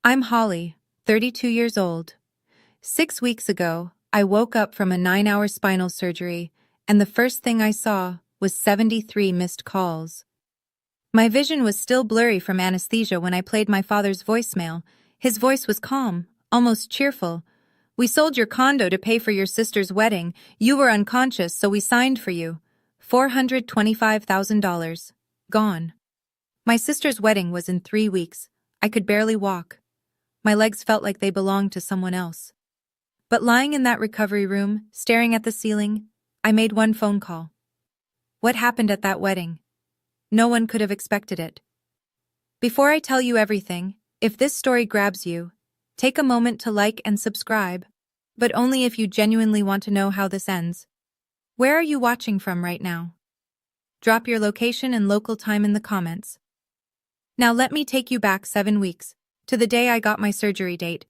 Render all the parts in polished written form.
I'm Holly, 32 years old. 6 weeks ago, I woke up from a 9-hour spinal surgery, and the first thing I saw was 73 missed calls. My vision was still blurry from anesthesia when I played my father's voicemail. His voice was calm, almost cheerful. "We sold your condo to pay for your sister's wedding. You were unconscious, so we signed for you. $425,000. Gone." My sister's wedding was in 3 weeks. I could barely walk. My legs felt like they belonged to someone else. But lying in that recovery room, staring at the ceiling, I made one phone call. What happened at that wedding? No one could have expected it. Before I tell you everything, if this story grabs you, take a moment to like and subscribe, but only if you genuinely want to know how this ends. Where are you watching from right now? Drop your location and local time in the comments. Now let me take you back 7 weeks, to the day I got my surgery date.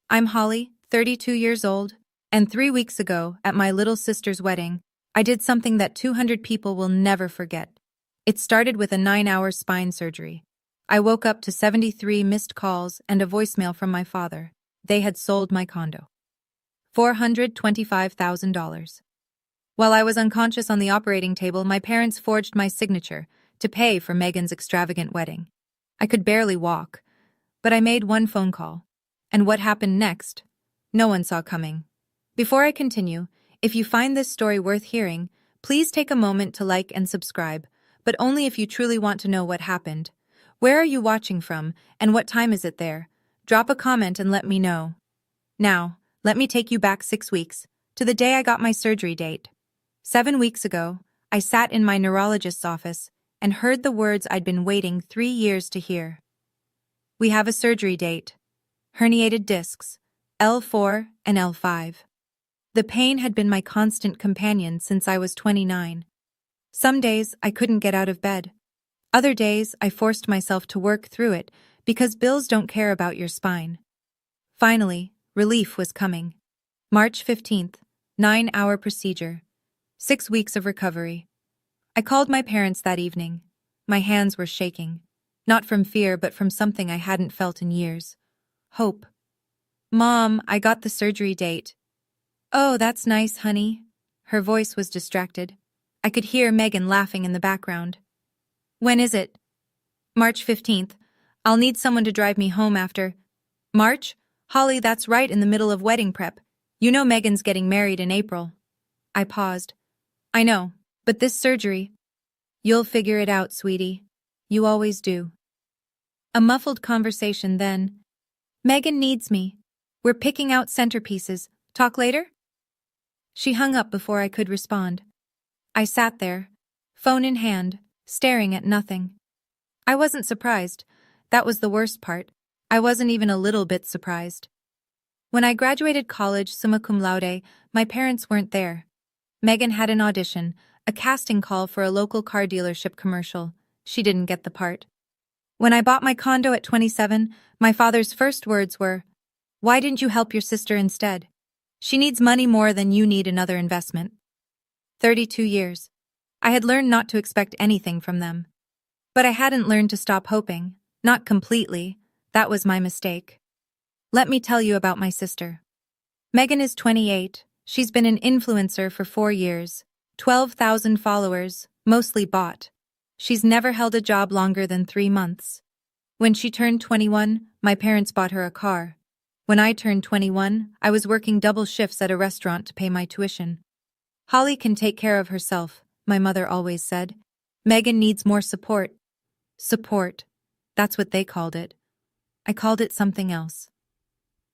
I'm Holly, 32 years old, and 3 weeks ago, at my little sister's wedding, I did something that 200 people will never forget. It started with a 9-hour spine surgery. I woke up to 73 missed calls and a voicemail from my father. They had sold my condo. $425,000. While I was unconscious on the operating table, my parents forged my signature to pay for Megan's extravagant wedding. I could barely walk, but I made one phone call. And what happened next? No one saw coming. Before I continue, if you find this story worth hearing, please take a moment to like and subscribe, but only if you truly want to know what happened. Where are you watching from, and what time is it there? Drop a comment and let me know. Now, let me take you back 6 weeks, to the day I got my surgery date. 7 weeks ago, I sat in my neurologist's office and heard the words I'd been waiting 3 years to hear. "We have a surgery date. Herniated discs, L4 and L5. The pain had been my constant companion since I was 29. Some days I couldn't get out of bed. Other days I forced myself to work through it because bills don't care about your spine. Finally, relief was coming. March 15th, 9-hour procedure. 6 weeks of recovery. I called my parents that evening. My hands were shaking. Not from fear, but from something I hadn't felt in years. Hope. "Mom, I got the surgery date." "Oh, that's nice, honey." Her voice was distracted. I could hear Megan laughing in the background. "When is it?" "March 15th. I'll need someone to drive me home after." "March? Holly, that's right in the middle of wedding prep. You know Megan's getting married in April." I paused. "I know, but this surgery..." "You'll figure it out, sweetie. You always do." A muffled conversation then. "Megan needs me. We're picking out centerpieces. Talk later?" She hung up before I could respond. I sat there, phone in hand, staring at nothing. I wasn't surprised. That was the worst part. I wasn't even a little bit surprised. When I graduated college summa cum laude, my parents weren't there. Megan had an audition, a casting call for a local car dealership commercial. She didn't get the part. When I bought my condo at 27, my father's first words were, "Why didn't you help your sister instead? She needs money more than you need another investment." 32 years. I had learned not to expect anything from them. But I hadn't learned to stop hoping. Not completely. That was my mistake. Let me tell you about my sister. Megan is 28. She's been an influencer for 4 years. 12,000 followers, mostly bought. She's never held a job longer than 3 months. When she turned 21, my parents bought her a car. When I turned 21, I was working double shifts at a restaurant to pay my tuition. "Holly can take care of herself," my mother always said. "Megan needs more support." Support. That's what they called it. I called it something else.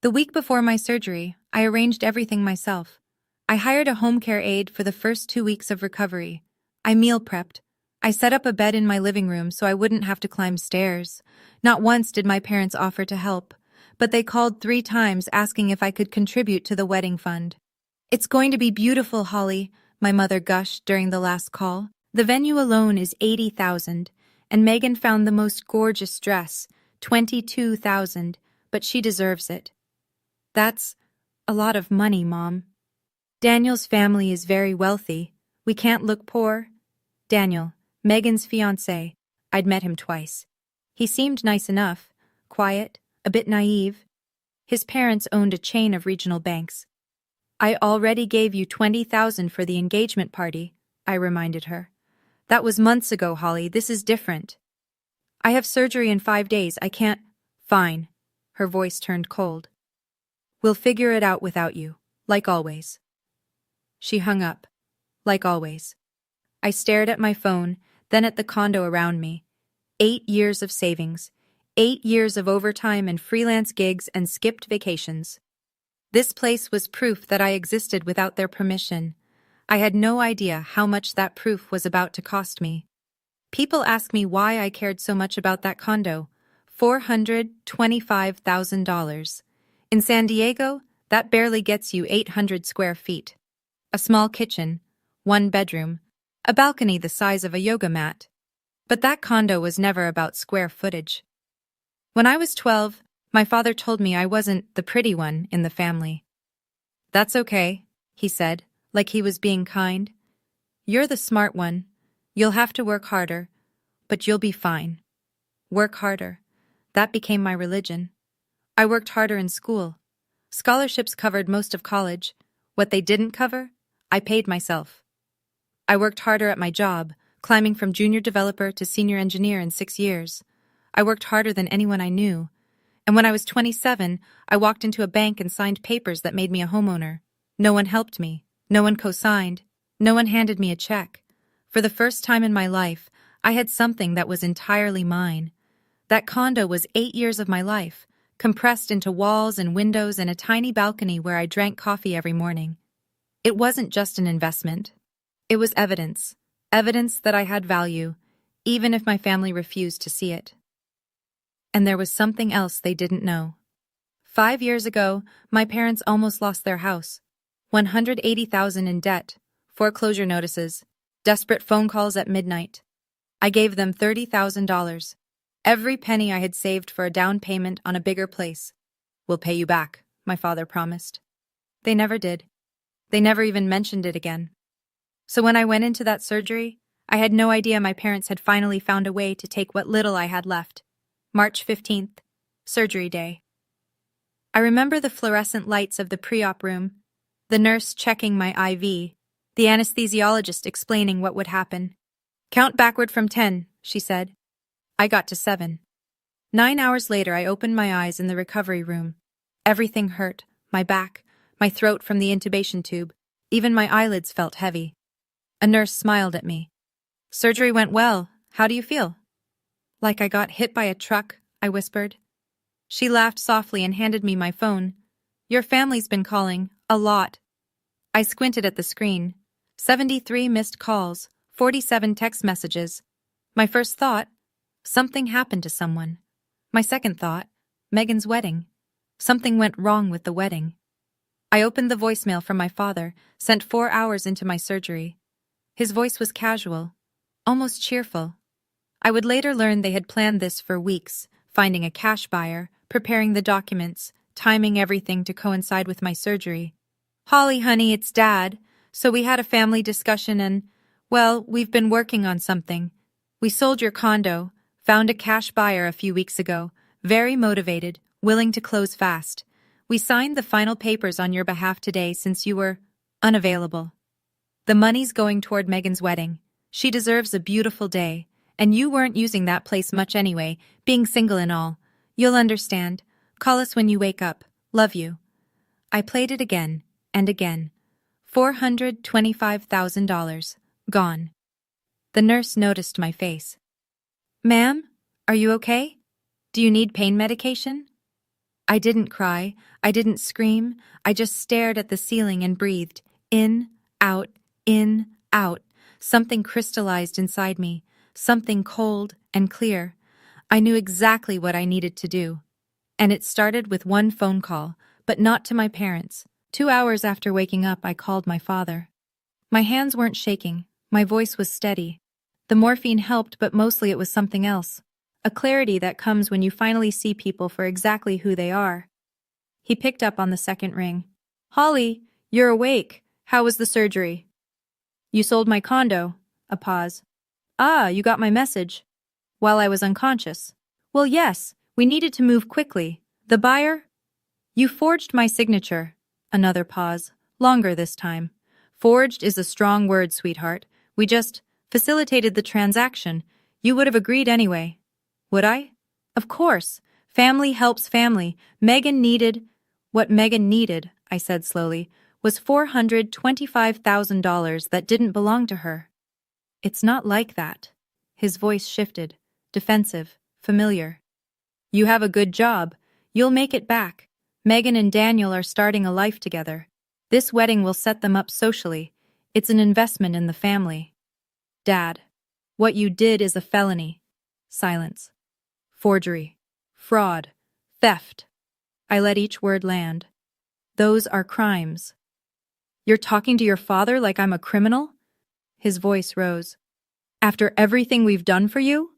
The week before my surgery, I arranged everything myself. I hired a home care aide for the first 2 weeks of recovery. I meal prepped. I set up a bed in my living room so I wouldn't have to climb stairs. Not once did my parents offer to help, but they called 3 times asking if I could contribute to the wedding fund. "It's going to be beautiful, Holly," my mother gushed during the last call. "The venue alone is $80,000, and Megan found the most gorgeous dress, $22,000, but she deserves it." "That's a lot of money, Mom." "Daniel's family is very wealthy. We can't look poor." Daniel, Megan's fiancé. I'd met him twice. He seemed nice enough, quiet, a bit naive. His parents owned a chain of regional banks. I already gave you $20,000 for the engagement party, I reminded her. That was months ago, Holly. This is different. I have surgery in 5 days. I can't. Fine. Her voice turned cold. We'll figure it out without you, like always. She hung up. Like always. I stared at my phone, then at the condo around me. 8 years of savings. 8 years of overtime and freelance gigs and skipped vacations. This place was proof that I existed without their permission. I had no idea how much that proof was about to cost me. People ask me why I cared so much about that condo. $425,000. In San Diego, that barely gets you 800 square feet. A small kitchen, 1 bedroom, a balcony the size of a yoga mat. But that condo was never about square footage. When I was 12, my father told me I wasn't the pretty one in the family. That's okay, he said, like he was being kind. You're the smart one. You'll have to work harder, but you'll be fine. Work harder. That became my religion. I worked harder in school. Scholarships covered most of college. What they didn't cover, I paid myself. I worked harder at my job, climbing from junior developer to senior engineer in 6 years. I worked harder than anyone I knew. And when I was 27, I walked into a bank and signed papers that made me a homeowner. No one helped me. No one co-signed. No one handed me a check. For the first time in my life, I had something that was entirely mine. That condo was 8 years of my life, compressed into walls and windows and a tiny balcony where I drank coffee every morning. It wasn't just an investment. It was evidence. Evidence that I had value, even if my family refused to see it. And there was something else they didn't know. 5 years ago, my parents almost lost their house. $180,000 in debt, foreclosure notices, desperate phone calls at midnight. I gave them $30,000. Every penny I had saved for a down payment on a bigger place. We'll pay you back, my father promised. They never did. They never even mentioned it again. So when I went into that surgery, I had no idea my parents had finally found a way to take what little I had left. March 15th, surgery day. I remember the fluorescent lights of the pre-op room, the nurse checking my IV, the anesthesiologist explaining what would happen. Count backward from 10, she said. I got to 7. 9 hours later, I opened my eyes in the recovery room. Everything hurt, my back, my throat from the intubation tube. Even my eyelids felt heavy. A nurse smiled at me. Surgery went well. How do you feel? Like I got hit by a truck, I whispered. She laughed softly and handed me my phone. Your family's been calling, a lot. I squinted at the screen. 73 missed calls, 47 text messages. My first thought, something happened to someone. My second thought, Megan's wedding. Something went wrong with the wedding. I opened the voicemail from my father, sent 4 hours into my surgery. His voice was casual, almost cheerful. I would later learn they had planned this for weeks, finding a cash buyer, preparing the documents, timing everything to coincide with my surgery. Holly, honey, it's Dad. So we had a family discussion and, well, we've been working on something. We sold your condo, found a cash buyer a few weeks ago, very motivated, willing to close fast. We signed the final papers on your behalf today since you were unavailable. The money's going toward Megan's wedding. She deserves a beautiful day, and you weren't using that place much anyway, being single and all. You'll understand. Call us when you wake up. Love you. I played it again and again. $425,000. Gone. The nurse noticed my face. Ma'am, are you okay? Do you need pain medication? I didn't cry. I didn't scream. I just stared at the ceiling and breathed. In, out, in, out. Something crystallized inside me. Something cold and clear. I knew exactly what I needed to do. And it started with one phone call, but not to my parents. 2 hours after waking up, I called my father. My hands weren't shaking. My voice was steady. The morphine helped, but mostly it was something else. A clarity that comes when you finally see people for exactly who they are. He picked up on the second ring. Holly, you're awake. How was the surgery? You sold my condo. A pause. Ah, you got my message. While I was unconscious. Well, yes, we needed to move quickly. The buyer? You forged my signature. Another pause. Longer this time. Forged is a strong word, sweetheart. We just facilitated the transaction. You would have agreed anyway. Would I? Of course. Family helps family. What Megan needed, I said slowly, was $425,000 that didn't belong to her. It's not like that. His voice shifted, defensive, familiar. You have a good job. You'll make it back. Megan and Daniel are starting a life together. This wedding will set them up socially. It's an investment in the family. Dad, what you did is a felony. Silence. Forgery. Fraud. Theft. I let each word land. Those are crimes. You're talking to your father like I'm a criminal? His voice rose. After everything we've done for you?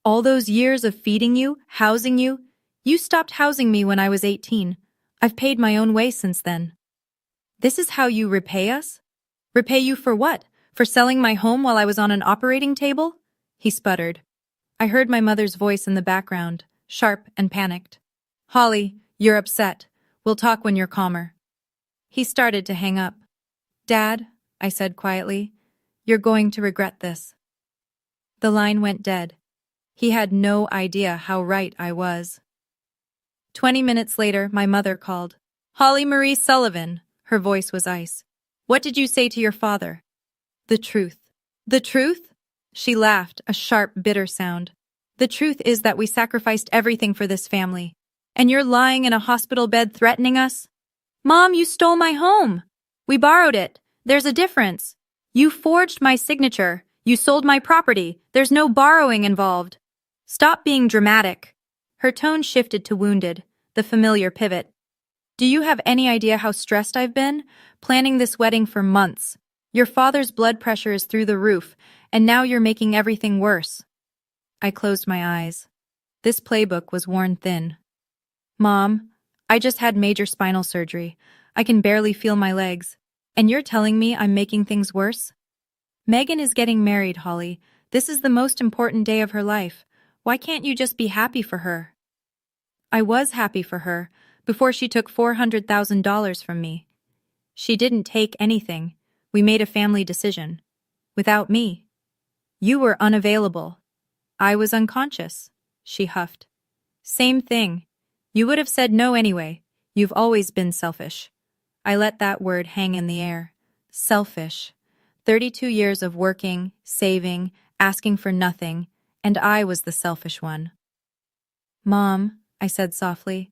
All those years of feeding you, housing you? You stopped housing me when I was 18. I've paid my own way since then. This is how you repay us? Repay you for what? For selling my home while I was on an operating table? He sputtered. I heard my mother's voice in the background, sharp and panicked. Holly, you're upset. We'll talk when you're calmer. He started to hang up. Dad, I said quietly, you're going to regret this. The line went dead. He had no idea how right I was. 20 minutes later, my mother called. Holly Marie Sullivan. Her voice was ice. What did you say to your father? The truth. The truth? She laughed, a sharp, bitter sound. The truth is that we sacrificed everything for this family. And you're lying in a hospital bed threatening us? Mom, you stole my home. We borrowed it. There's a difference. You forged my signature. You sold my property. There's no borrowing involved. Stop being dramatic. Her tone shifted to wounded, the familiar pivot. Do you have any idea how stressed I've been? Planning this wedding for months. Your father's blood pressure is through the roof, and now you're making everything worse. I closed my eyes. This playbook was worn thin. Mom, I just had major spinal surgery. I can barely feel my legs. And you're telling me I'm making things worse? Megan is getting married, Holly. This is the most important day of her life. Why can't you just be happy for her? I was happy for her before she took $400,000 from me. She didn't take anything. We made a family decision. Without me. You were unavailable. I was unconscious, she huffed. Same thing. You would have said no anyway. You've always been selfish. I let that word hang in the air. Selfish. 32 years of working, saving, asking for nothing, and I was the selfish one. Mom, I said softly,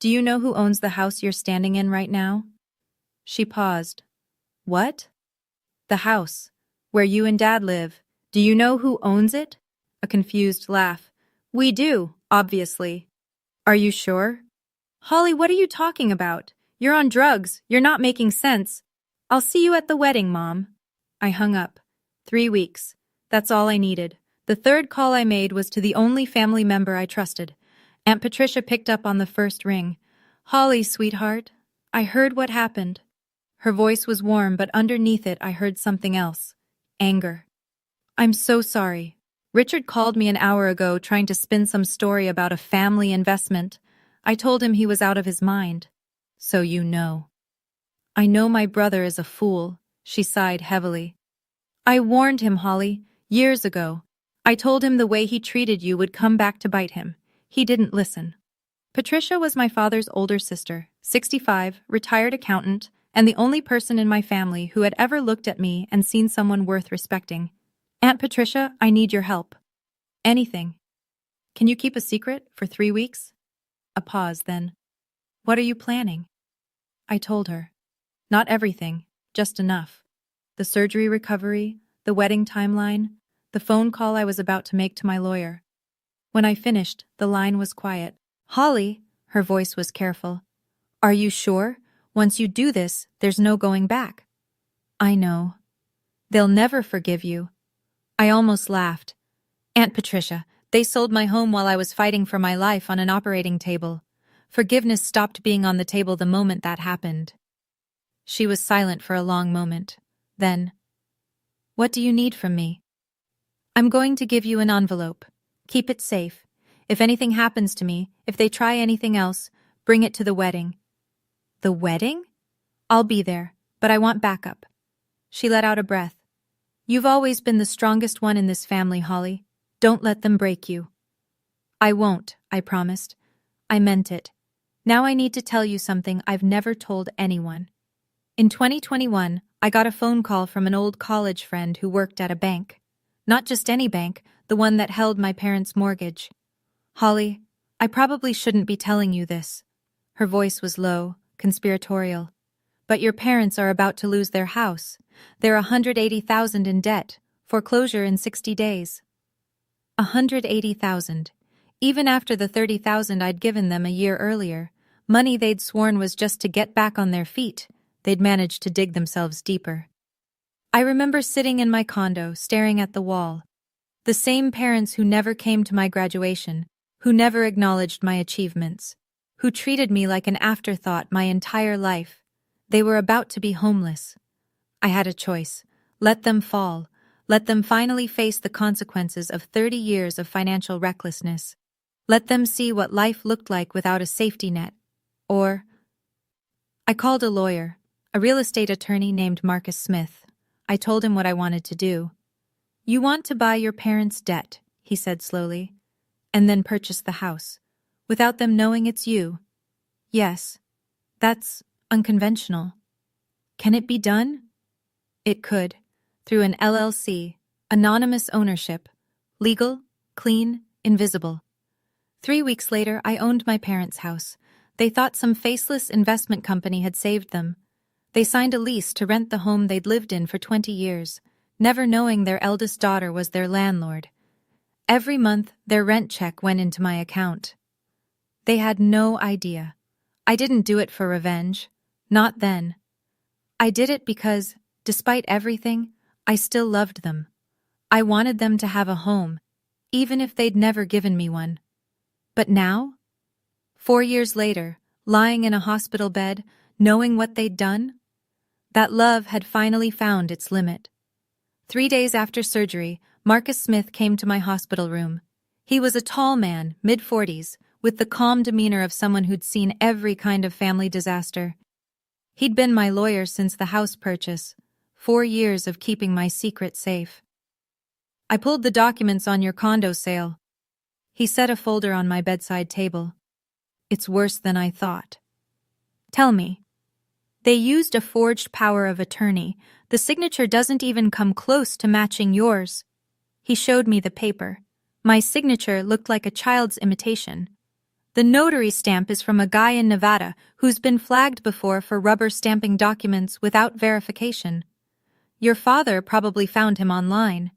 do you know who owns the house you're standing in right now? She paused. What? The house, where you and Dad live. Do you know who owns it? A confused laugh. We do, obviously. Are you sure? Holly, what are you talking about? You're on drugs. You're not making sense. I'll see you at the wedding, Mom. I hung up. 3 weeks. That's all I needed. The third call I made was to the only family member I trusted. Aunt Patricia picked up on the first ring. Holly, sweetheart, I heard what happened. Her voice was warm, but underneath it I heard something else. Anger. I'm so sorry. Richard called me an hour ago trying to spin some story about a family investment. I told him he was out of his mind. So you know. I know my brother is a fool, she sighed heavily. I warned him, Holly, years ago. I told him the way he treated you would come back to bite him. He didn't listen. Patricia was my father's older sister, 65, retired accountant, and the only person in my family who had ever looked at me and seen someone worth respecting. Aunt Patricia, I need your help. Anything. Can you keep a secret for 3 weeks? A pause, then. What are you planning? I told her. Not everything, just enough. The surgery recovery, the wedding timeline, the phone call I was about to make to my lawyer. When I finished, the line was quiet. Holly, her voice was careful. Are you sure? Once you do this, there's no going back. I know. They'll never forgive you. I almost laughed. Aunt Patricia, they sold my home while I was fighting for my life on an operating table. Forgiveness stopped being on the table the moment that happened. She was silent for a long moment. Then, what do you need from me? I'm going to give you an envelope. Keep it safe. If anything happens to me, if they try anything else, Bring it to the wedding. The wedding? I'll be there, but I want backup. She let out a breath. You've always been the strongest one in this family, Holly. Don't let them break you. I won't, I promised. I meant it. Now I need to tell you something I've never told anyone. In 2021, I got a phone call from an old college friend who worked at a bank. Not just any bank, the one that held my parents' mortgage. Holly, I probably shouldn't be telling you this. Her voice was low, conspiratorial. But your parents are about to lose their house. They're $180,000 in debt, foreclosure in 60 days. $180,000. Even after the $30,000 I'd given them a year earlier, money they'd sworn was just to get back on their feet, they'd managed to dig themselves deeper. I remember sitting in my condo, staring at the wall. The same parents who never came to my graduation, who never acknowledged my achievements, who treated me like an afterthought my entire life. They were about to be homeless. I had a choice. Let them fall. Let them finally face the consequences of 30 years of financial recklessness. Let them see what life looked like without a safety net. Or I called a lawyer, a real estate attorney named Marcus Smith. I told him what I wanted to do. You want to buy your parents' debt, he said slowly, and then purchase the house, without them knowing it's you. Yes, that's unconventional. Can it be done? It could, through an LLC, anonymous ownership, legal, clean, invisible. 3 weeks later, I owned my parents' house. They thought some faceless investment company had saved them. They signed a lease to rent the home they'd lived in for 20 years, never knowing their eldest daughter was their landlord. Every month, their rent check went into my account. They had no idea. I didn't do it for revenge. Not then. I did it because, despite everything, I still loved them. I wanted them to have a home, even if they'd never given me one. But now? 4 years later, lying in a hospital bed, knowing what they'd done, that love had finally found its limit. 3 days after surgery, Marcus Smith came to my hospital room. He was a tall man, mid-40s, with the calm demeanor of someone who'd seen every kind of family disaster. He'd been my lawyer since the house purchase, 4 years of keeping my secret safe. I pulled the documents on your condo sale. He set a folder on my bedside table. It's worse than I thought. Tell me. They used a forged power of attorney. The signature doesn't even come close to matching yours. He showed me the paper. My signature looked like a child's imitation. The notary stamp is from a guy in Nevada who's been flagged before for rubber stamping documents without verification. Your father probably found him online.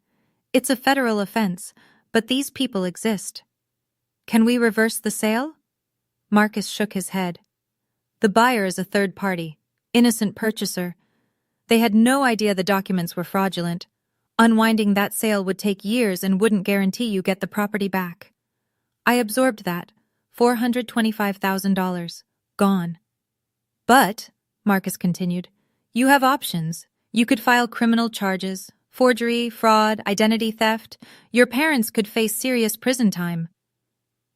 It's a federal offense, but these people exist. Can we reverse the sale? Marcus shook his head. The buyer is a third party, innocent purchaser. They had no idea the documents were fraudulent. Unwinding that sale would take years and wouldn't guarantee you get the property back. I absorbed that. $425,000. Gone. But, Marcus continued, you have options. You could file criminal charges, forgery, fraud, identity theft. Your parents could face serious prison time.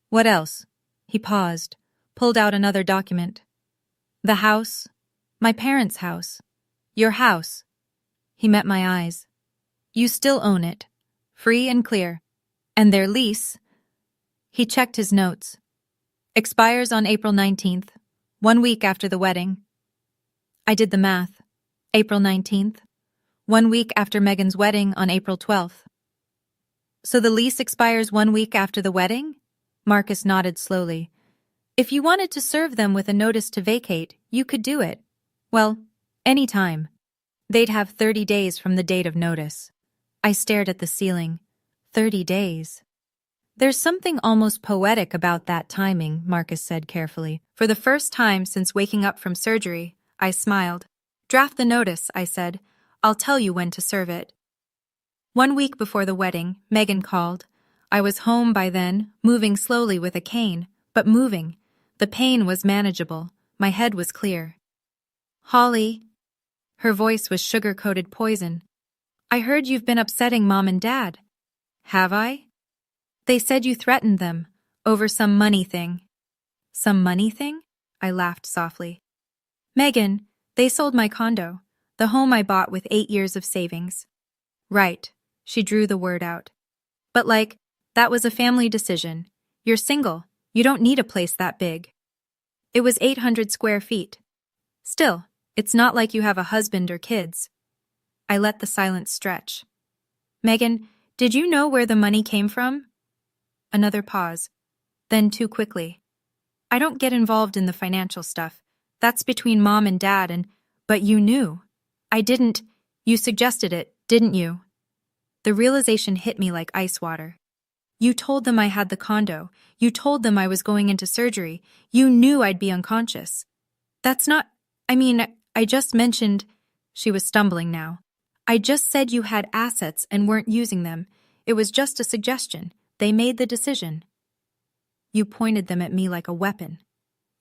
What else? He paused, pulled out another document. The house. My parents' house. Your house. He met my eyes. You still own it. Free and clear. And their lease. He checked his notes. Expires on April 19th, 1 week after the wedding. I did the math. April 19th, 1 week after Megan's wedding on April 12th. So the lease expires 1 week after the wedding? Marcus nodded slowly. If you wanted to serve them with a notice to vacate, you could do it. Well, any time. They'd have 30 days from the date of notice. I stared at the ceiling. 30 days. There's something almost poetic about that timing, Marcus said carefully. For the first time since waking up from surgery, I smiled. Draft the notice, I said. I'll tell you when to serve it. 1 week before the wedding, Megan called. I was home by then, moving slowly with a cane, but moving. The pain was manageable. My head was clear. Holly. Her voice was sugar-coated poison. I heard you've been upsetting Mom and Dad. Have I? They said you threatened them, over some money thing. Some money thing? I laughed softly. Megan, they sold my condo, the home I bought with 8 years of savings. Right, she drew the word out. But that was a family decision. You're single, you don't need a place that big. It was 800 square feet. Still, it's not like you have a husband or kids. I let the silence stretch. Megan, did you know where the money came from? Another pause. Then too quickly. I don't get involved in the financial stuff. That's between mom and dad but you knew. I didn't. You suggested it, didn't you? The realization hit me like ice water. You told them I had the condo. You told them I was going into surgery. You knew I'd be unconscious. That's not... I just mentioned... She was stumbling now. I just said you had assets and weren't using them. It was just a suggestion. They made the decision. You pointed them at me like a weapon.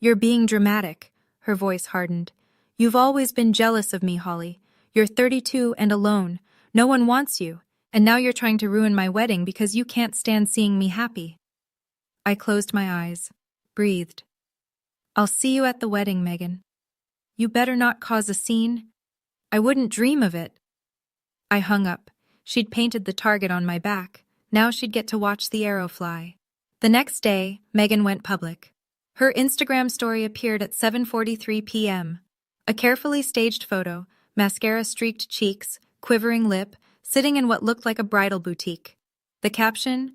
You're being dramatic. Her voice hardened. You've always been jealous of me, Holly. You're 32 and alone. No one wants you. And now you're trying to ruin my wedding because you can't stand seeing me happy. I closed my eyes, breathed. I'll see you at the wedding, Megan. You better not cause a scene. I wouldn't dream of it. I hung up. She'd painted the target on my back. Now she'd get to watch the arrow fly. The next day, Megan went public. Her Instagram story appeared at 7:43 p.m. A carefully staged photo, mascara-streaked cheeks, quivering lip, sitting in what looked like a bridal boutique. The caption?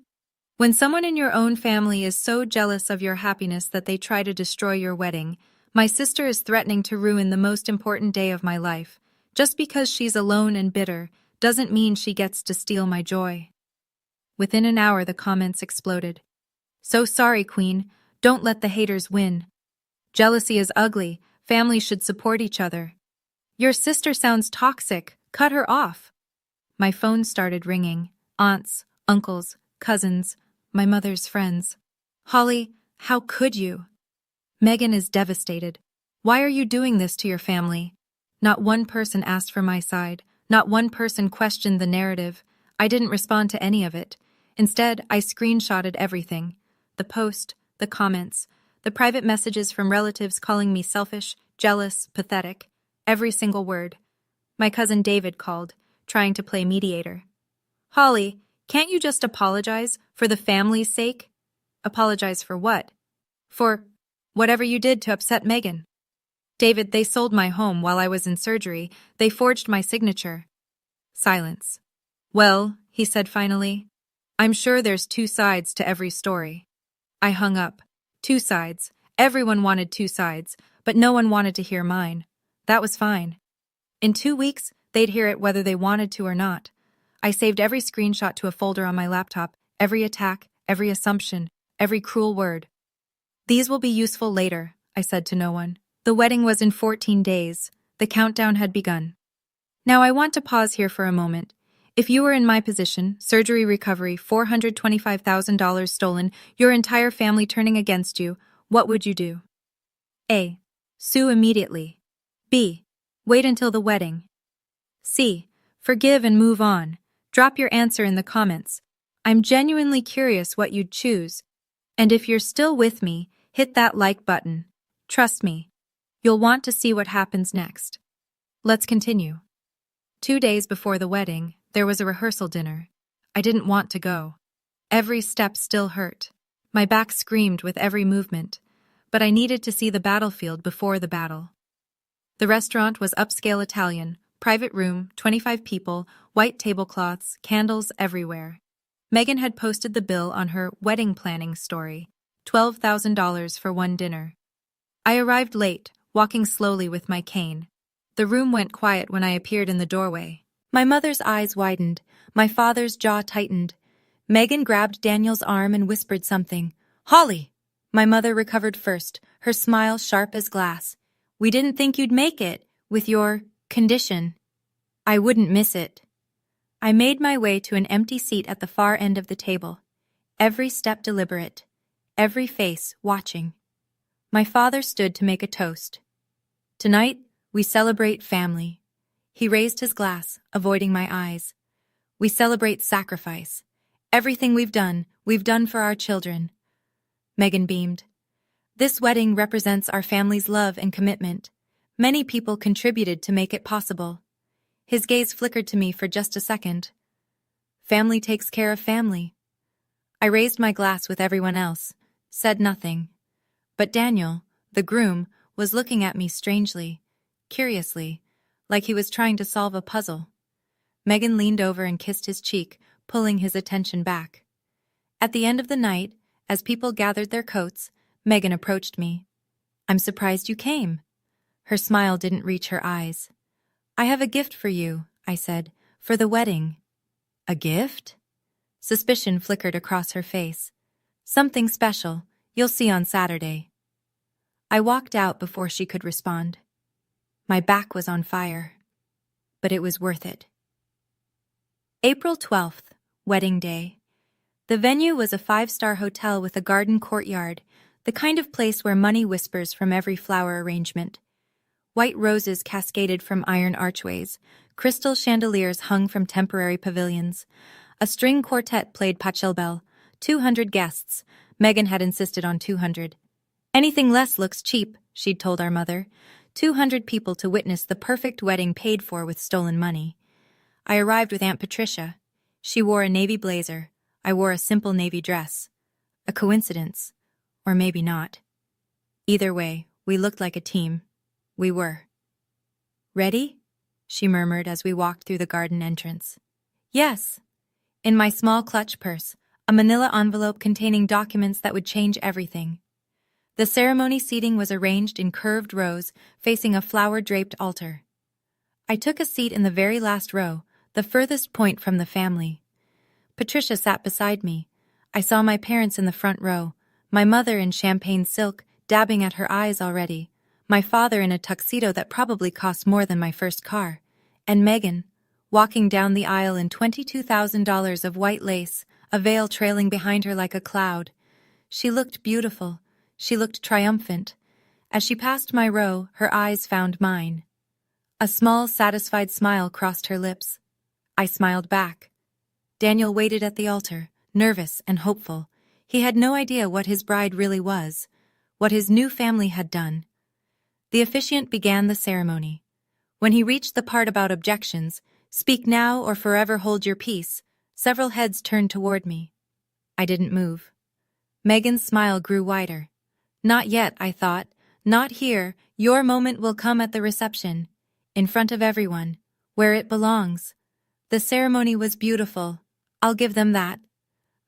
When someone in your own family is so jealous of your happiness that they try to destroy your wedding, my sister is threatening to ruin the most important day of my life. Just because she's alone and bitter doesn't mean she gets to steal my joy. Within an hour, the comments exploded. So sorry, Queen. Don't let the haters win. Jealousy is ugly. Families should support each other. Your sister sounds toxic. Cut her off. My phone started ringing. Aunts, uncles, cousins, my mother's friends. Holly, how could you? Megan is devastated. Why are you doing this to your family? Not one person asked for my side. Not one person questioned the narrative. I didn't respond to any of it. Instead, I screenshotted everything. The post, the comments, the private messages from relatives calling me selfish, jealous, pathetic. Every single word. My cousin David called, trying to play mediator. Holly, can't you just apologize for the family's sake? Apologize for what? For whatever you did to upset Megan. David, they sold my home while I was in surgery. They forged my signature. Silence. Well, he said finally, I'm sure there's two sides to every story. I hung up. Two sides. Everyone wanted two sides, but no one wanted to hear mine. That was fine. In 2 weeks, they'd hear it whether they wanted to or not. I saved every screenshot to a folder on my laptop, every attack, every assumption, every cruel word. These will be useful later, I said to no one. The wedding was in 14 days. The countdown had begun. Now I want to pause here for a moment. If you were in my position, surgery recovery, $425,000 stolen, your entire family turning against you, what would you do? A. Sue immediately. B. Wait until the wedding. C. Forgive and move on. Drop your answer in the comments. I'm genuinely curious what you'd choose. And if you're still with me, hit that like button. Trust me, you'll want to see what happens next. Let's continue. 2 days before the wedding, there was a rehearsal dinner. I didn't want to go. Every step still hurt. My back screamed with every movement. But I needed to see the battlefield before the battle. The restaurant was upscale Italian, private room, 25 people, white tablecloths, candles everywhere. Megan had posted the bill on her wedding planning story, $12,000 for one dinner. I arrived late, walking slowly with my cane. The room went quiet when I appeared in the doorway. My mother's eyes widened, my father's jaw tightened. Megan grabbed Daniel's arm and whispered something. Holly! My mother recovered first, her smile sharp as glass. We didn't think you'd make it, with your condition. I wouldn't miss it. I made my way to an empty seat at the far end of the table. Every step deliberate, every face watching. My father stood to make a toast. Tonight, we celebrate family. He raised his glass, avoiding my eyes. We celebrate sacrifice. Everything we've done for our children. Megan beamed. This wedding represents our family's love and commitment. Many people contributed to make it possible. His gaze flickered to me for just a second. Family takes care of family. I raised my glass with everyone else, said nothing. But Daniel, the groom, was looking at me strangely, curiously, like he was trying to solve a puzzle. Megan leaned over and kissed his cheek, pulling his attention back. At the end of the night, as people gathered their coats, Megan approached me. "I'm surprised you came." Her smile didn't reach her eyes. "I have a gift for you," I said, "for the wedding." "A gift?" Suspicion flickered across her face. "Something special. You'll see on Saturday." I walked out before she could respond. My back was on fire, but it was worth it. April 12th, wedding day. The venue was a 5-star hotel with a garden courtyard, the kind of place where money whispers from every flower arrangement. White roses cascaded from iron archways, crystal chandeliers hung from temporary pavilions. A string quartet played Pachelbel. 200 guests. Megan had insisted on 200. "Anything less looks cheap," she'd told our mother. 200 people to witness the perfect wedding paid for with stolen money. I arrived with Aunt Patricia. She wore a navy blazer. I wore a simple navy dress. A coincidence. Or maybe not. Either way, we looked like a team. We were. "Ready?" she murmured as we walked through the garden entrance. "Yes." In my small clutch purse, a manila envelope containing documents that would change everything. The ceremony seating was arranged in curved rows, facing a flower-draped altar. I took a seat in the very last row, the furthest point from the family. Patricia sat beside me. I saw my parents in the front row, my mother in champagne silk, dabbing at her eyes already, my father in a tuxedo that probably cost more than my first car, and Megan, walking down the aisle in $22,000 of white lace, a veil trailing behind her like a cloud. She looked beautiful. She looked triumphant. As she passed my row, her eyes found mine. A small, satisfied smile crossed her lips. I smiled back. Daniel waited at the altar, nervous and hopeful. He had no idea what his bride really was, what his new family had done. The officiant began the ceremony. When he reached the part about objections, "Speak now or forever hold your peace," several heads turned toward me. I didn't move. Megan's smile grew wider. "Not yet," I thought. "Not here. Your moment will come at the reception. In front of everyone. Where it belongs." The ceremony was beautiful. I'll give them that.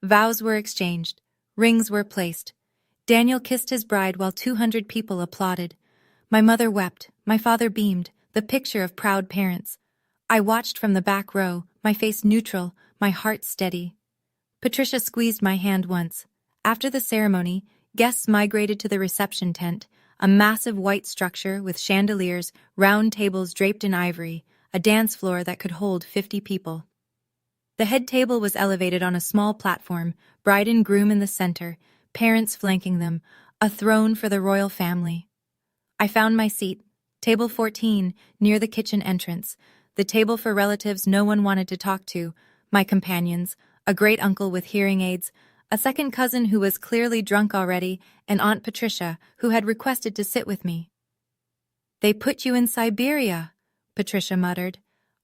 Vows were exchanged. Rings were placed. Daniel kissed his bride while 200 people applauded. My mother wept. My father beamed, the picture of proud parents. I watched from the back row, my face neutral, my heart steady. Patricia squeezed my hand once. After the ceremony, guests migrated to the reception tent, a massive white structure with chandeliers, round tables draped in ivory, a dance floor that could hold 50 people. The head table was elevated on a small platform, bride and groom in the center, parents flanking them, a throne for the royal family. I found my seat, table 14, near the kitchen entrance, the table for relatives no one wanted to talk to, my companions, a great-uncle with hearing aids, a second cousin who was clearly drunk already, and Aunt Patricia, who had requested to sit with me. "They put you in Siberia," Patricia muttered.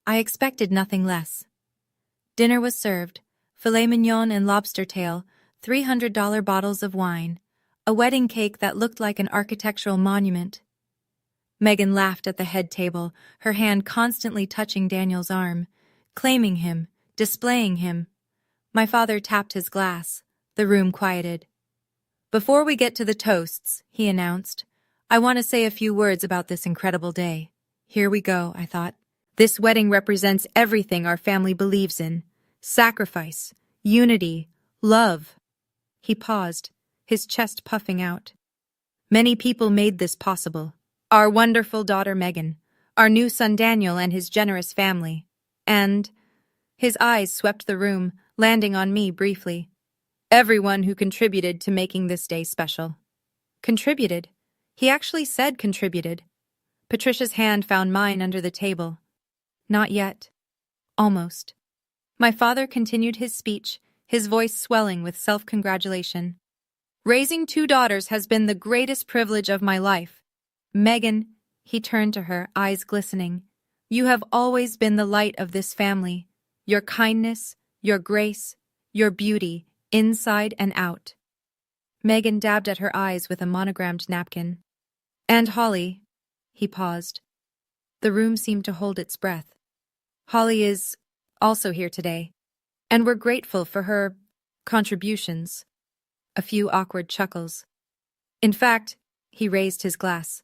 I expected nothing less. Dinner was served, filet mignon and lobster tail, $300 bottles of wine, a wedding cake that looked like an architectural monument. Megan laughed at the head table, her hand constantly touching Daniel's arm, claiming him, displaying him. My father tapped his glass. The room quieted. "Before we get to the toasts," he announced, "I want to say a few words about this incredible day." Here we go, I thought. This wedding represents everything our family believes in. Sacrifice, unity, love. He paused, his chest puffing out. "Many people made this possible. Our wonderful daughter Megan, our new son Daniel and his generous family, and..." His eyes swept the room, landing on me briefly. "Everyone who contributed to making this day special." Contributed? He actually said contributed. Patricia's hand found mine under the table. Not yet. Almost. My father continued his speech, his voice swelling with self-congratulation. Raising two daughters has been the greatest privilege of my life. Megan, he turned to her, eyes glistening. You have always been the light of this family. Your kindness, your grace, your beauty, inside and out. Megan dabbed at her eyes with a monogrammed napkin. And Holly, he paused. The room seemed to hold its breath. Holly is also here today, and we're grateful for her contributions. A few awkward chuckles. In fact, he raised his glass.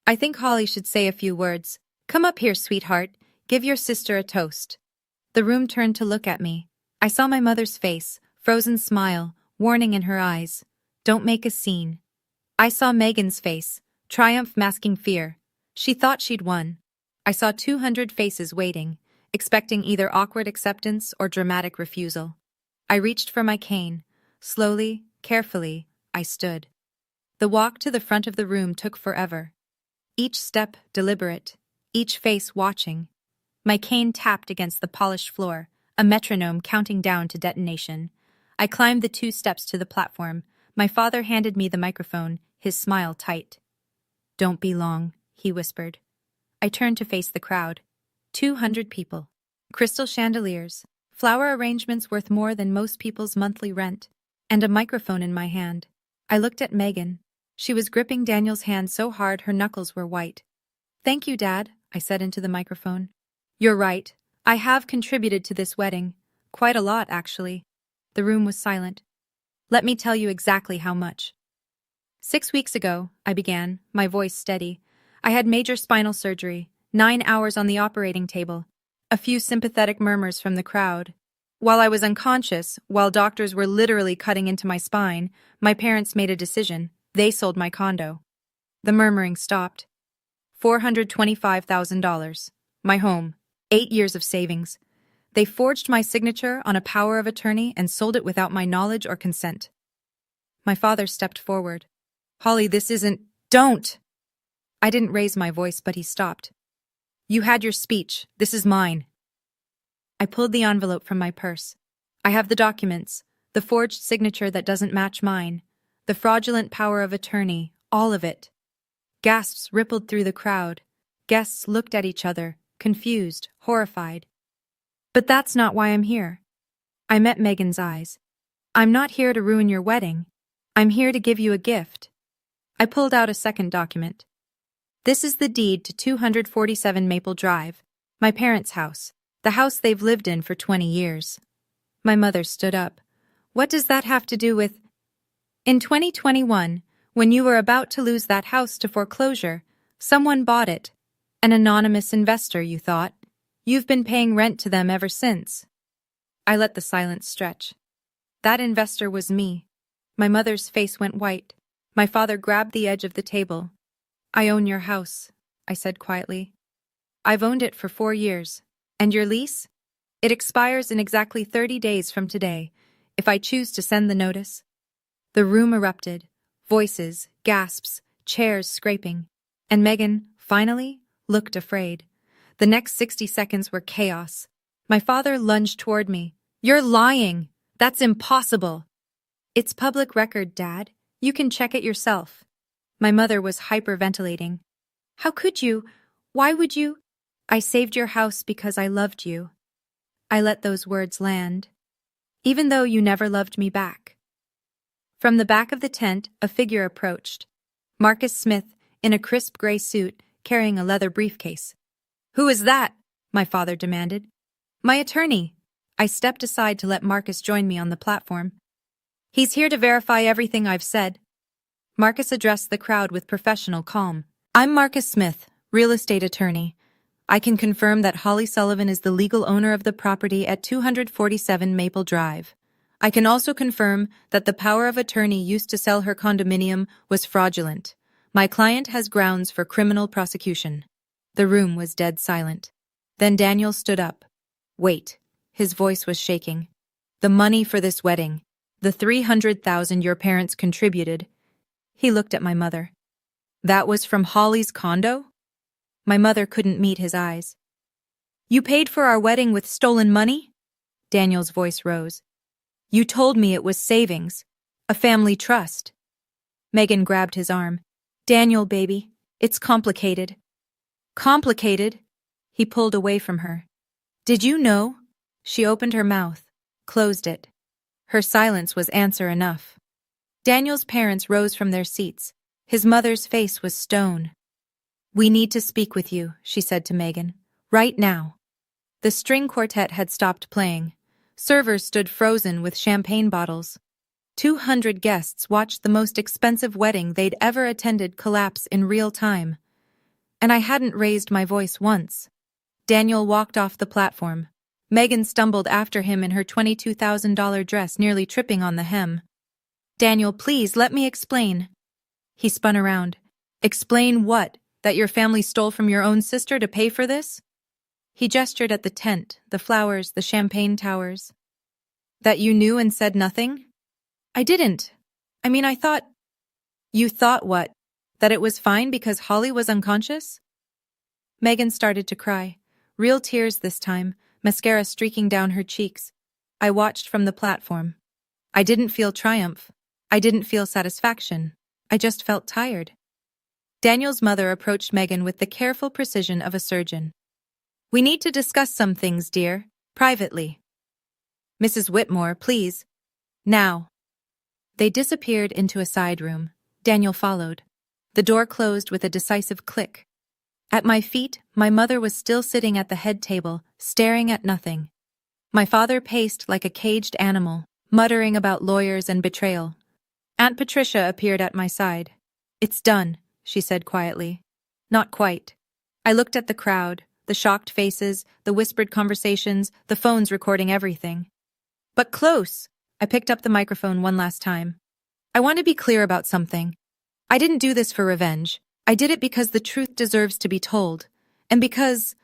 I think Holly should say a few words. Come up here, sweetheart. Give your sister a toast. The room turned to look at me. I saw my mother's face, frozen smile, warning in her eyes. Don't make a scene. I saw Megan's face, triumph masking fear. She thought she'd won. I saw 200 faces waiting, expecting either awkward acceptance or dramatic refusal. I reached for my cane. Slowly, carefully, I stood. The walk to the front of the room took forever. Each step deliberate, each face watching. My cane tapped against the polished floor, a metronome counting down to detonation. I climbed the 2 steps to the platform. My father handed me the microphone, his smile tight. Don't be long, he whispered. I turned to face the crowd. 200 people. Crystal chandeliers, flower arrangements worth more than most people's monthly rent, and a microphone in my hand. I looked at Megan. She was gripping Daniel's hand so hard her knuckles were white. Thank you, Dad, I said into the microphone. You're right. I have contributed to this wedding. Quite a lot, actually. The room was silent. Let me tell you exactly how much. 6 weeks ago, I began, my voice steady. I had major spinal surgery, 9 hours on the operating table. A few sympathetic murmurs from the crowd. While I was unconscious, while doctors were literally cutting into my spine, my parents made a decision. They sold my condo. The murmuring stopped. $425,000. My home. 8 years of savings. They forged my signature on a power of attorney and sold it without my knowledge or consent. My father stepped forward. Holly, this isn't— Don't! I didn't raise my voice, but he stopped. You had your speech. This is mine. I pulled the envelope from my purse. I have the documents, the forged signature that doesn't match mine, the fraudulent power of attorney, all of it. Gasps rippled through the crowd. Guests looked at each other, confused, horrified. But that's not why I'm here. I met Megan's eyes. I'm not here to ruin your wedding. I'm here to give you a gift. I pulled out a second document. This is the deed to 247 Maple Drive, my parents' house, the house they've lived in for 20 years. My mother stood up. What does that have to do with— In 2021, when you were about to lose that house to foreclosure, someone bought it. An anonymous investor, you thought. You've been paying rent to them ever since. I let the silence stretch. That investor was me. My mother's face went white. My father grabbed the edge of the table. I own your house, I said quietly. I've owned it for 4 years. And your lease? It expires in exactly 30 days from today, if I choose to send the notice. The room erupted. Voices, gasps, chairs scraping. And Megan, finally, looked afraid. The next 60 seconds were chaos. My father lunged toward me. You're lying! That's impossible! It's public record, Dad. You can check it yourself. My mother was hyperventilating. How could you? Why would you? I saved your house because I loved you. I let those words land. Even though you never loved me back. From the back of the tent, a figure approached. Marcus Smith, in a crisp gray suit, carrying a leather briefcase. Who is that? My father demanded. My attorney. I stepped aside to let Marcus join me on the platform. He's here to verify everything I've said. Marcus addressed the crowd with professional calm. I'm Marcus Smith, real estate attorney. I can confirm that Holly Sullivan is the legal owner of the property at 247 Maple Drive. I can also confirm that the power of attorney used to sell her condominium was fraudulent. My client has grounds for criminal prosecution. The room was dead silent. Then Daniel stood up. Wait. His voice was shaking. The money for this wedding. The $300,000 your parents contributed. He looked at my mother. That was from Holly's condo? My mother couldn't meet his eyes. You paid for our wedding with stolen money? Daniel's voice rose. You told me it was savings, a family trust. Megan grabbed his arm. Daniel, baby, it's complicated. Complicated? He pulled away from her. Did you know? She opened her mouth, closed it. Her silence was answer enough. Daniel's parents rose from their seats. His mother's face was stone. We need to speak with you, she said to Megan. Right now. The string quartet had stopped playing. Servers stood frozen with champagne bottles. 200 guests watched the most expensive wedding they'd ever attended collapse in real time. And I hadn't raised my voice once. Daniel walked off the platform. Megan stumbled after him in her $22,000 dress, nearly tripping on the hem. Daniel, please, let me explain. He spun around. Explain what? That your family stole from your own sister to pay for this? He gestured at the tent, the flowers, the champagne towers. That you knew and said nothing? I didn't. I thought... You thought what? That it was fine because Holly was unconscious? Megan started to cry. Real tears this time, mascara streaking down her cheeks. I watched from the platform. I didn't feel triumph. I didn't feel satisfaction. I just felt tired. Daniel's mother approached Megan with the careful precision of a surgeon. We need to discuss some things, dear, privately. Mrs. Whitmore, please. Now. They disappeared into a side room. Daniel followed. The door closed with a decisive click. At my feet, my mother was still sitting at the head table, staring at nothing. My father paced like a caged animal, muttering about lawyers and betrayal. Aunt Patricia appeared at my side. It's done, she said quietly. Not quite. I looked at the crowd, the shocked faces, the whispered conversations, the phones recording everything. But close. I picked up the microphone one last time. I want to be clear about something. I didn't do this for revenge. I did it because the truth deserves to be told. And because...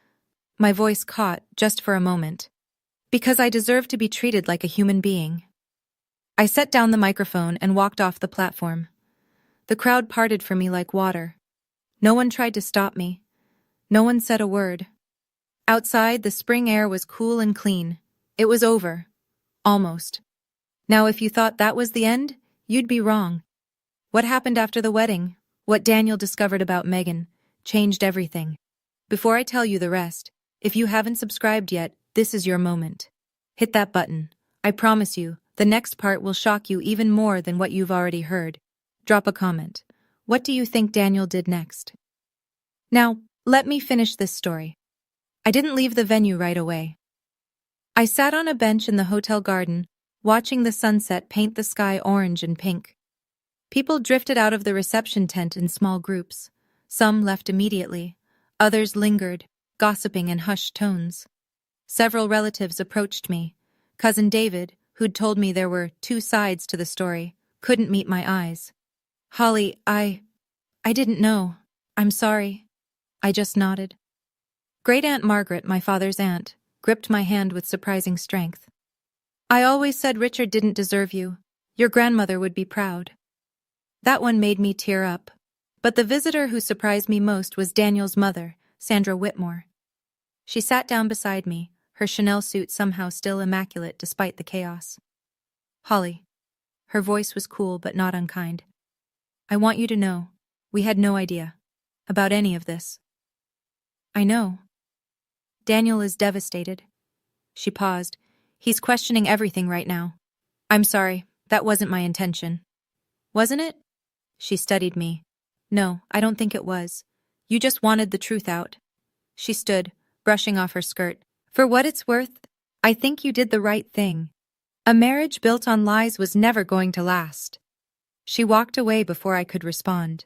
My voice caught, just for a moment. Because I deserve to be treated like a human being. I set down the microphone and walked off the platform. The crowd parted for me like water. No one tried to stop me. No one said a word. Outside, the spring air was cool and clean. It was over. Almost. Now, if you thought that was the end, you'd be wrong. What happened after the wedding, what Daniel discovered about Megan, changed everything. Before I tell you the rest, if you haven't subscribed yet, this is your moment. Hit that button. I promise you, the next part will shock you even more than what you've already heard. Drop a comment. What do you think Daniel did next? Now, let me finish this story. I didn't leave the venue right away. I sat on a bench in the hotel garden, watching the sunset paint the sky orange and pink. People drifted out of the reception tent in small groups. Some left immediately. Others lingered, gossiping in hushed tones. Several relatives approached me. Cousin David, who'd told me there were two sides to the story, couldn't meet my eyes. Holly, I didn't know. I'm sorry. I just nodded. Great-Aunt Margaret, my father's aunt, gripped my hand with surprising strength. I always said Richard didn't deserve you. Your grandmother would be proud. That one made me tear up. But the visitor who surprised me most was Daniel's mother, Sandra Whitmore. She sat down beside me, her Chanel suit somehow still immaculate despite the chaos. Holly. Her voice was cool but not unkind. I want you to know, we had no idea about any of this. I know. Daniel is devastated. She paused. He's questioning everything right now. I'm sorry, that wasn't my intention. Wasn't it? She studied me. No, I don't think it was. You just wanted the truth out. She stood, brushing off her skirt. For what it's worth, I think you did the right thing. A marriage built on lies was never going to last. She walked away before I could respond.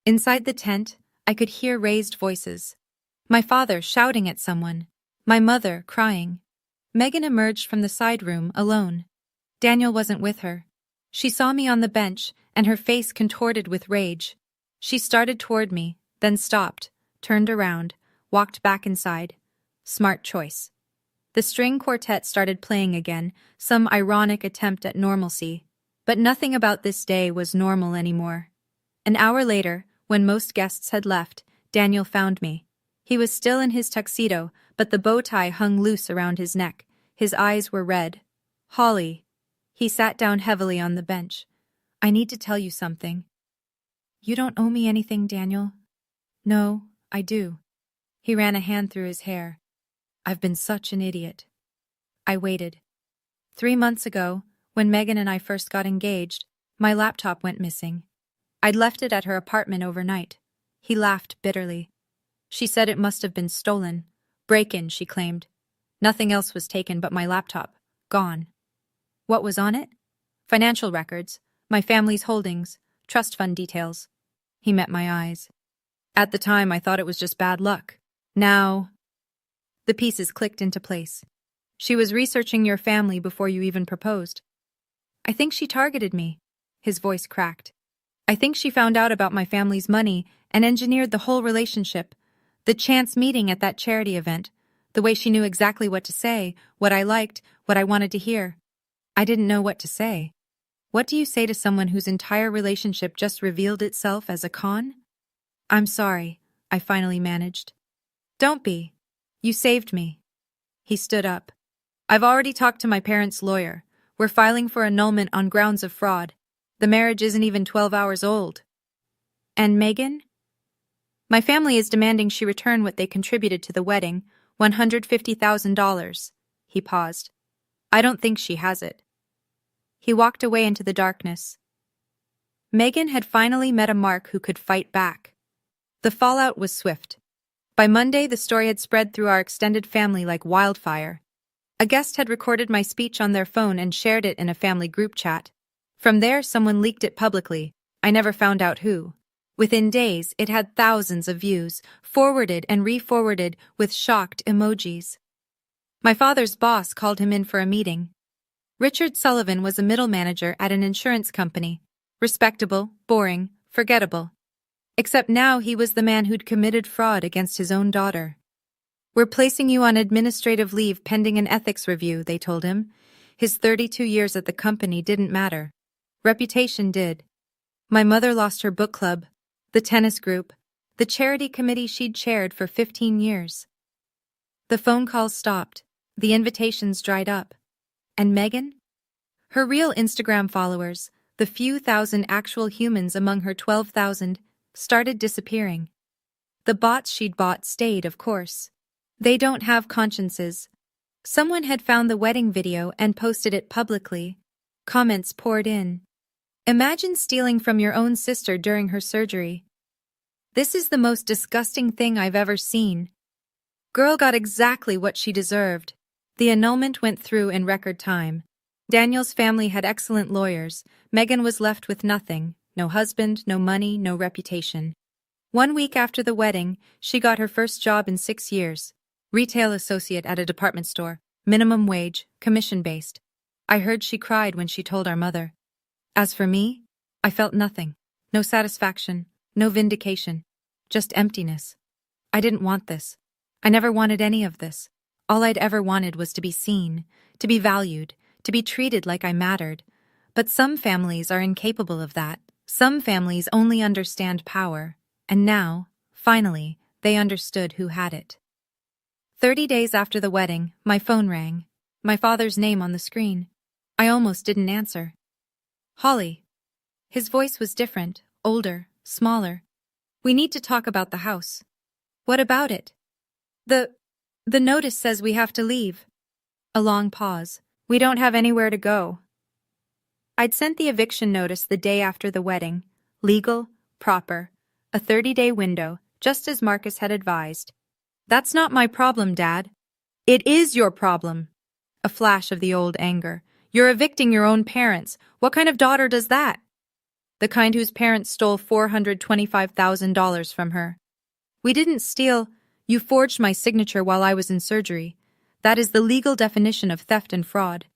Inside the tent, I could hear raised voices. My father shouting at someone. My mother crying. Megan emerged from the side room alone. Daniel wasn't with her. She saw me on the bench, and her face contorted with rage. She started toward me, then stopped, turned around, walked back inside. Smart choice. The string quartet started playing again, some ironic attempt at normalcy. But nothing about this day was normal anymore. An hour later, when most guests had left, Daniel found me. He was still in his tuxedo, but the bow tie hung loose around his neck. His eyes were red. Holly. He sat down heavily on the bench. I need to tell you something. You don't owe me anything, Daniel. No, I do. He ran a hand through his hair. I've been such an idiot. I waited. 3 months ago, when Megan and I first got engaged, my laptop went missing. I'd left it at her apartment overnight. He laughed bitterly. She said it must have been stolen. Break-in, she claimed. Nothing else was taken but my laptop. Gone. What was on it? Financial records, my family's holdings, trust fund details. He met my eyes. At the time, I thought it was just bad luck. Now, the pieces clicked into place. She was researching your family before you even proposed. I think she targeted me. His voice cracked. I think she found out about my family's money and engineered the whole relationship. The chance meeting at that charity event. The way she knew exactly what to say, what I liked, what I wanted to hear. I didn't know what to say. What do you say to someone whose entire relationship just revealed itself as a con? I'm sorry, I finally managed. Don't be. You saved me. He stood up. I've already talked to my parents' lawyer. We're filing for annulment on grounds of fraud. The marriage isn't even 12 hours old. And Megan? My family is demanding she return what they contributed to the wedding, $150,000. He paused. I don't think she has it. He walked away into the darkness. Megan had finally met a Mark who could fight back. The fallout was swift. By Monday, the story had spread through our extended family like wildfire. A guest had recorded my speech on their phone and shared it in a family group chat. From there, someone leaked it publicly. I never found out who. Within days, it had thousands of views, forwarded and re-forwarded with shocked emojis. My father's boss called him in for a meeting. Richard Sullivan was a middle manager at an insurance company. Respectable, boring, forgettable. Except now he was the man who'd committed fraud against his own daughter. We're placing you on administrative leave pending an ethics review, they told him. His 32 years at the company didn't matter. Reputation did. My mother lost her book club, the tennis group, the charity committee she'd chaired for 15 years. The phone calls stopped. The invitations dried up. And Megan? Her real Instagram followers, the few thousand actual humans among her 12,000, started disappearing. The bots she'd bought stayed, of course. They don't have consciences. Someone had found the wedding video and posted it publicly. Comments poured in. Imagine stealing from your own sister during her surgery. This is the most disgusting thing I've ever seen. Girl got exactly what she deserved. The annulment went through in record time. Daniel's family had excellent lawyers. Megan was left with nothing. No husband, no money, no reputation. 1 week after the wedding, she got her first job in 6 years. Retail associate at a department store. Minimum wage, commission-based. I heard she cried when she told our mother. As for me, I felt nothing. No satisfaction, no vindication. Just emptiness. I didn't want this. I never wanted any of this. All I'd ever wanted was to be seen, to be valued, to be treated like I mattered. But some families are incapable of that. Some families only understand power. And now, finally, they understood who had it. 30 days after the wedding, my phone rang. My father's name on the screen. I almost didn't answer. Holly. His voice was different, older, smaller. We need to talk about the house. What about it? The notice says we have to leave. A long pause. We don't have anywhere to go. I'd sent the eviction notice the day after the wedding. Legal, proper. A 30-day window, just as Marcus had advised. That's not my problem, Dad. It is your problem. A flash of the old anger. You're evicting your own parents. What kind of daughter does that? The kind whose parents stole $425,000 from her. We didn't steal. You forged my signature while I was in surgery. That is the legal definition of theft and fraud.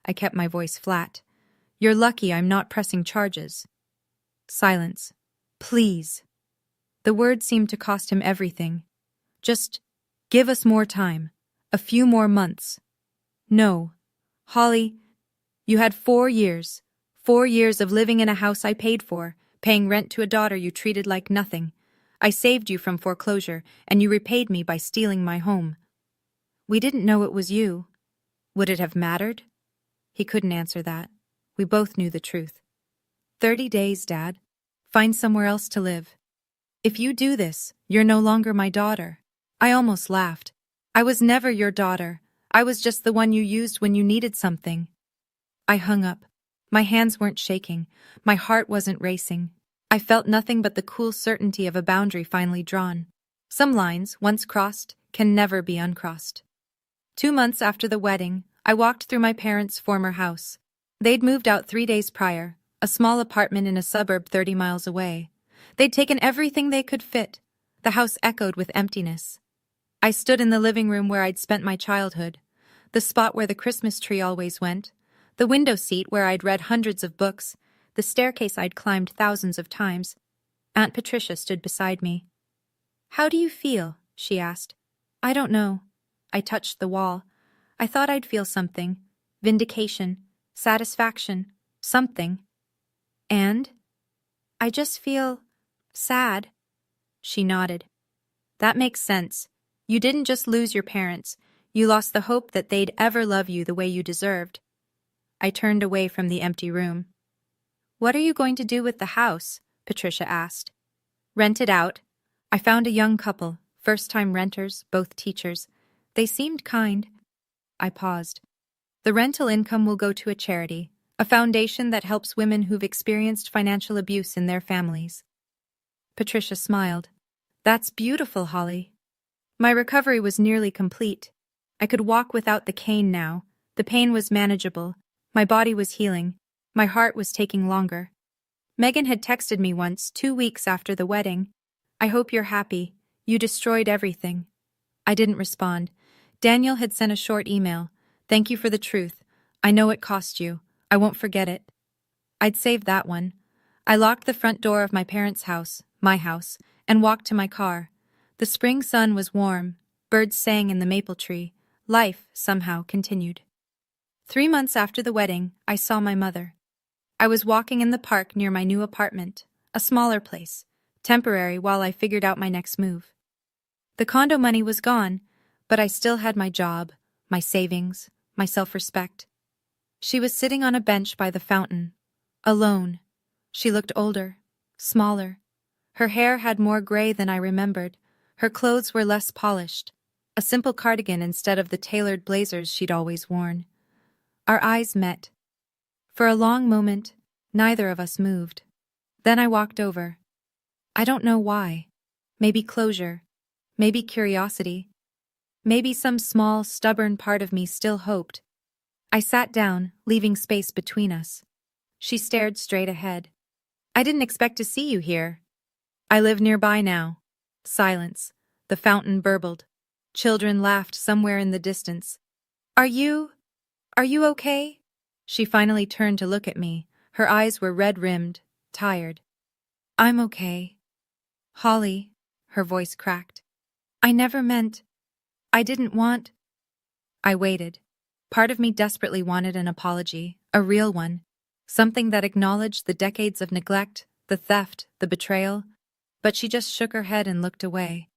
I kept my voice flat. You're lucky I'm not pressing charges. Silence. Please. The word seemed to cost him everything. Just give us more time. A few more months. No. Holly, you had 4 years. 4 years of living in a house I paid for, paying rent to a daughter you treated like nothing. I saved you from foreclosure, and you repaid me by stealing my home. We didn't know it was you. Would it have mattered? He couldn't answer that. We both knew the truth. 30 days, Dad. Find somewhere else to live. If you do this, you're no longer my daughter. I almost laughed. I was never your daughter. I was just the one you used when you needed something. I hung up. My hands weren't shaking. My heart wasn't racing. I felt nothing but the cool certainty of a boundary finally drawn. Some lines, once crossed, can never be uncrossed. 2 months after the wedding, I walked through my parents' former house. They'd moved out 3 days prior, a small apartment in a suburb 30 miles away. They'd taken everything they could fit. The house echoed with emptiness. I stood in the living room where I'd spent my childhood, the spot where the Christmas tree always went, the window seat where I'd read hundreds of books, the staircase I'd climbed thousands of times. Aunt Patricia stood beside me. "How do you feel?" she asked. "I don't know." I touched the wall. I thought I'd feel something. Vindication. Satisfaction. Something. And? "I just feel sad." She nodded. "That makes sense. You didn't just lose your parents. You lost the hope that they'd ever love you the way you deserved." I turned away from the empty room. "What are you going to do with the house?" Patricia asked. "Rent it out." I found a young couple, first-time renters, both teachers. They seemed kind. I paused. "The rental income will go to a charity, a foundation that helps women who've experienced financial abuse in their families." Patricia smiled. "That's beautiful, Holly." My recovery was nearly complete. I could walk without the cane now. The pain was manageable. My body was healing. My heart was taking longer. Megan had texted me once, 2 weeks after the wedding. "I hope you're happy. You destroyed everything." I didn't respond. Daniel had sent a short email. "Thank you for the truth. I know it cost you. I won't forget it." I'd saved that one. I locked the front door of my parents' house, my house, and walked to my car. The spring sun was warm. Birds sang in the maple tree. Life, somehow, continued. 3 months after the wedding, I saw my mother. I was walking in the park near my new apartment, a smaller place, temporary while I figured out my next move. The condo money was gone, but I still had my job, my savings, my self-respect. She was sitting on a bench by the fountain, alone. She looked older, smaller. Her hair had more gray than I remembered. Her clothes were less polished, a simple cardigan instead of the tailored blazers she'd always worn. Our eyes met. For a long moment, neither of us moved. Then I walked over. I don't know why. Maybe closure. Maybe curiosity. Maybe some small, stubborn part of me still hoped. I sat down, leaving space between us. She stared straight ahead. "I didn't expect to see you here." "I live nearby now." Silence. The fountain burbled. Children laughed somewhere in the distance. Are you okay?" She finally turned to look at me. Her eyes were red-rimmed, tired. "I'm okay. Holly," her voice cracked. "I never meant. I didn't want." I waited. Part of me desperately wanted an apology, a real one, something that acknowledged the decades of neglect, the theft, the betrayal. But she just shook her head and looked away.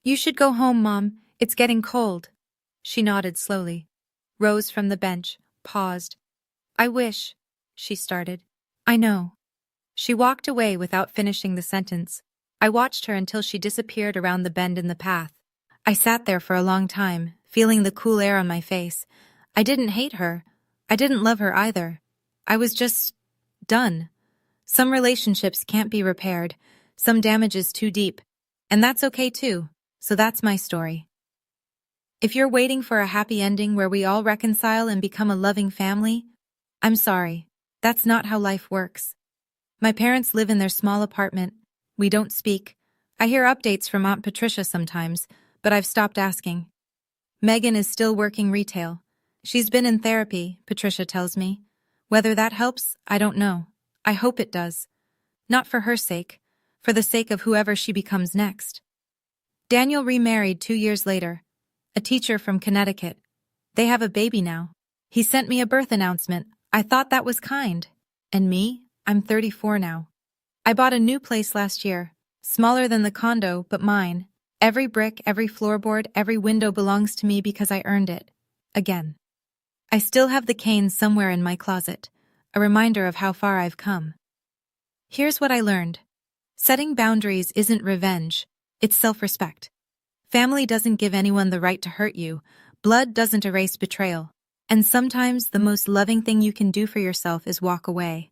"You should go home, Mom. It's getting cold." She nodded slowly, rose from the bench, paused. "I wish," she started. "I know." She walked away without finishing the sentence. I watched her until she disappeared around the bend in the path. I sat there for a long time, feeling the cool air on my face. I didn't hate her. I didn't love her either. I was just done. Some relationships can't be repaired. Some damage is too deep. And that's okay too. So that's my story. If you're waiting for a happy ending where we all reconcile and become a loving family, I'm sorry. That's not how life works. My parents live in their small apartment. We don't speak. I hear updates from Aunt Patricia sometimes, but I've stopped asking. Megan is still working retail. She's been in therapy, Patricia tells me. Whether that helps, I don't know. I hope it does. Not for her sake, for the sake of whoever she becomes next. Daniel remarried 2 years later. A teacher from Connecticut. They have a baby now. He sent me a birth announcement. I thought that was kind. And me? I'm 34 now. I bought a new place last year. Smaller than the condo, but mine. Every brick, every floorboard, every window belongs to me because I earned it. Again. I still have the cane somewhere in my closet. A reminder of how far I've come. Here's what I learned. Setting boundaries isn't revenge, it's self-respect. Family doesn't give anyone the right to hurt you. Blood doesn't erase betrayal. And sometimes the most loving thing you can do for yourself is walk away.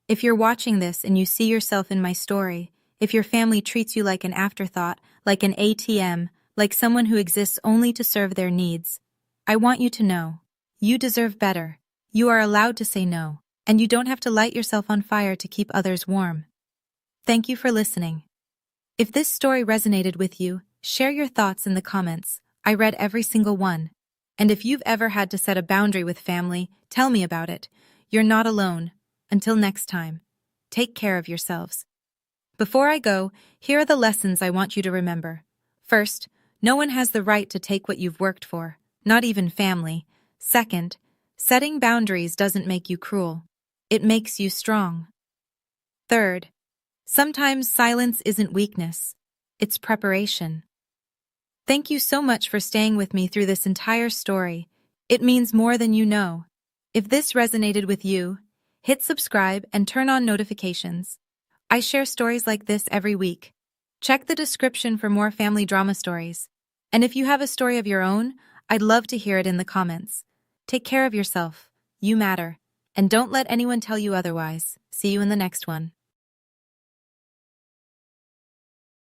If you're watching this and you see yourself in my story, if your family treats you like an afterthought, like an ATM, like someone who exists only to serve their needs, I want you to know, you deserve better. You are allowed to say no, and you don't have to light yourself on fire to keep others warm. Thank you for listening. If this story resonated with you, share your thoughts in the comments. I read every single one. And if you've ever had to set a boundary with family, tell me about it. You're not alone. Until next time, take care of yourselves. Before I go, here are the lessons I want you to remember. First, no one has the right to take what you've worked for, not even family. Second, setting boundaries doesn't make you cruel. It makes you strong. Third, sometimes silence isn't weakness. It's preparation. Thank you so much for staying with me through this entire story. It means more than you know. If this resonated with you, hit subscribe and turn on notifications. I share stories like this every week. Check the description for more family drama stories. And if you have a story of your own, I'd love to hear it in the comments. Take care of yourself. You matter. And don't let anyone tell you otherwise. See you in the next one.